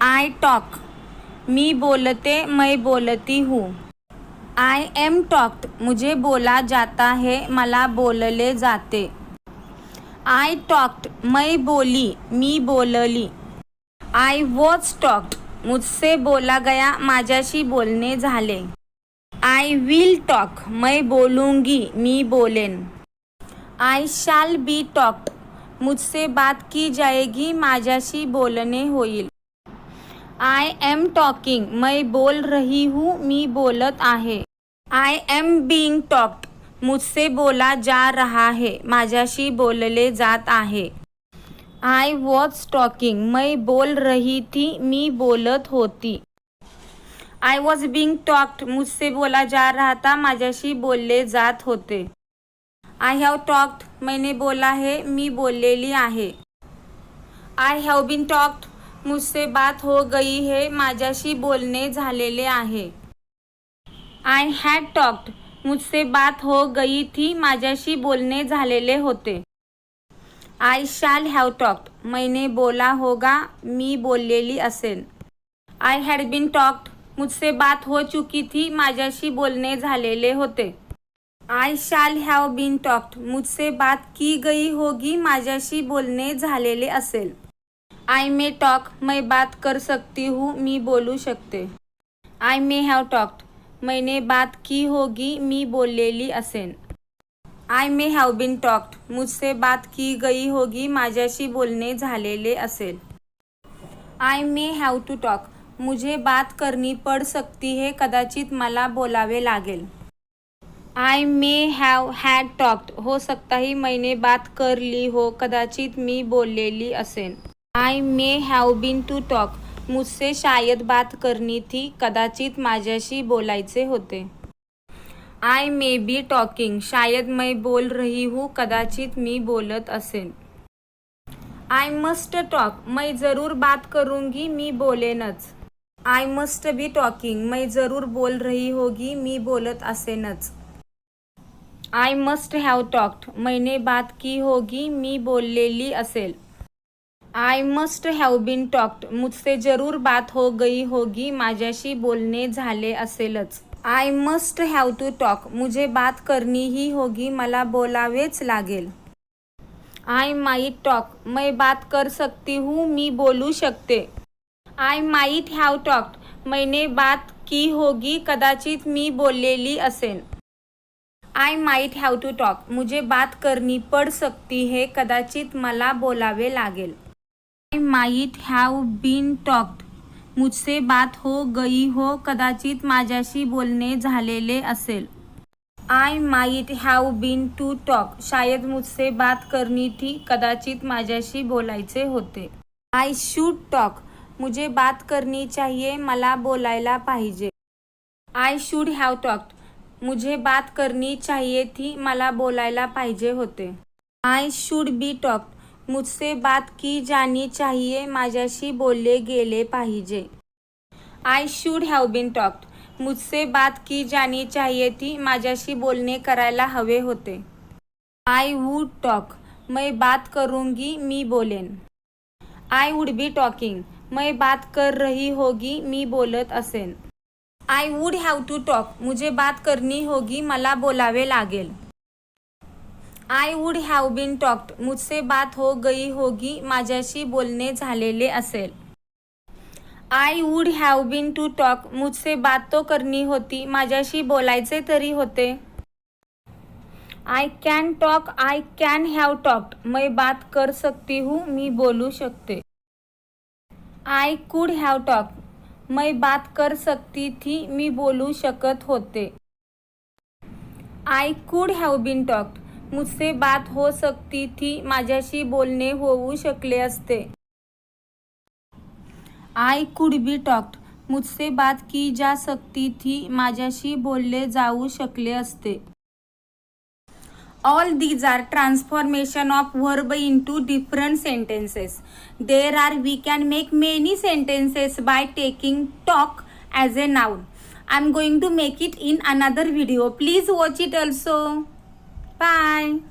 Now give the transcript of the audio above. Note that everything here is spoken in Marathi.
आई टॉक, मी बोलते, मैं बोलती हूँ. आई एम टॉक्ड, मुझे बोला जाता है, मला बोलले जाते. आई टॉक्ड, मैं बोली, मी बोलली. आई वॉज टॉक्ड, मुझसे बोला गया, माझ्याशी बोलणे झाले. आई विल टॉक, मैं बोलूँगी, मी बोलेन. आई शॅल बी टॉक्ड, मुझसे बात की जाएगी, माझ्याशी बोलणे होईल. आय एम टॉकिंग, मैं बोल रही हूँ, मी बोलत आहे. आय एम बीइंग टॉक्ड, मुझसे बोला जा रहा है, माझ्याशी बोलले जात आहे. आय वॉज टॉकिंग, मैं बोल रही थी, मी बोलत होती. आय वॉज बीइंग टॉक्ड, मुझसे बोला जा रहा था, माझ्याशी बोलले जात होते. आय हॅव टॉक्ड, मैंने बोला है, मी बोललेली आहे. आय हॅव बीन टॉक्ड, मुझसे बात हो गई है, माझ्याशी बोलणे झालेले आहे. आय हॅड टॉक्ड, मुझसे बात हो गई थी, माझ्याशी बोलणे झालेले होते. आय शॅल हॅव टॉक्ड, मैंने बोला होगा, मी बोललेली असेल. आय हॅड बीन टॉक्ड, मुझसे बात हो चुकी थी, माझ्याशी बोलणे झालेले होते. I shall have been talked, मुझसे बात की गई होगी, माझ्याशी बोलणे झालेले असेल. आय मे टॉक, मैं बात कर सकती हूँ, मी बोलू शकते. आय मे हॅव टॉक्ड, मैंने बात की होगी, मी बोललेली असेन. I may have been talked, मुझसे बात की गई होगी, माझ्याशी बोलणे झालेले असेल. I may have to talk, मुझे बात करनी पड़ सकती है, कदाचित मला बोलावे लागेल. I may have had talked, हो सकता ही मैंने बात कर ली हो, कदाचित मी बोललेली असेन. I may have been to talk, मुझसे शायद बात करनी थी, कदाचित माझ्याशी बोलायचे होते. आय मे बी टॉकिंग, शायद मैं बोल रही हूँ, कदाचित मी बोलत असेन. आय मस्ट टॉक, मैं जरूर बात करूँगी, मी बोलेनच. आय मस्ट बी टॉकिंग, मैं जरूर बोल रही होगी, मी बोलत असेनच. आय मस्ट हॅव टॉक्ड, मैंने बात की होगी, मी बोललेली असेल. I must have been talked, मुझसे जरूर बात हो गई होगी, माझ्याशी बोलणे झाले असेलच. I must have to talk, मुझे बात करनी ही होगी, मला बोलावेच लागेल. आय माईट टॉक, मैं बात कर सकती हूँ, मी बोलू शकते. आय माईट हॅव टॉक्ड, मैंने बात की होगी, कदाचित मी बोललेली असेन. I might have to talk, मुझे बात करनी पड़ सकती है, कदाचित मला बोलावे लागेल. I might have been talked, मुझसे बात हो गई हो, कदाचित माझ्याशी बोलणे झालेले असेल. I might have been to talk, शायद मुझसे बात करनी थी, कदाचित माझ्याशी बोलायचे होते. आय शूड टॉक, मुझे बात करनी चाहिए, मला बोलायला पाहिजे. आय शूड हॅव टॉक्ड, मुझे बात करनी चाहिए थी, मला बोलायला पाहिजे होते. आय शूड बी टॉक्ड, मुझसे बात की जानी चाहिए, माझ्याशी बोलले गेले पाहिजे. I should have been talked, मुझसे बात की जानी चाहिए थी, माझ्याशी बोलणे करायला हवे होते. आय वूड टॉक, मैं बात करूँगी, मी बोलेन. आय वुड बी टॉकिंग, मैं बात कर रही होगी, मी बोलत असेन. I would have to talk, मुझे बात करनी होगी, मला बोलावे लागेल. I would have been talked, मुझसे बात हो गई होगी, माझ्याशी बोलणे झालेले असेल. I would have been to talk, मुझसे बात तो करनी होती, माझ्याशी बोलायचे तरी होते. I can talk, I can have talked, मैं बात कर सकती हूँ, मी बोलू शकते. आय कुड हॅव टॉक, मैं बात कर सकती थी, मी बोलू शकत होते. I could have been talked, मुझसे बात हो सकती थी, माझ्याशी बोलणे होऊ शकले असते. आय कुड बी टॉक्ड, मुझसे बात की जा सकती थी, माझ्याशी बोलले जाऊ शकले असते. All these are transformation of verb into different sentences. There are, we can make many sentences by taking talk as a noun. I'm going to make it in another video. Please watch it also. Bye.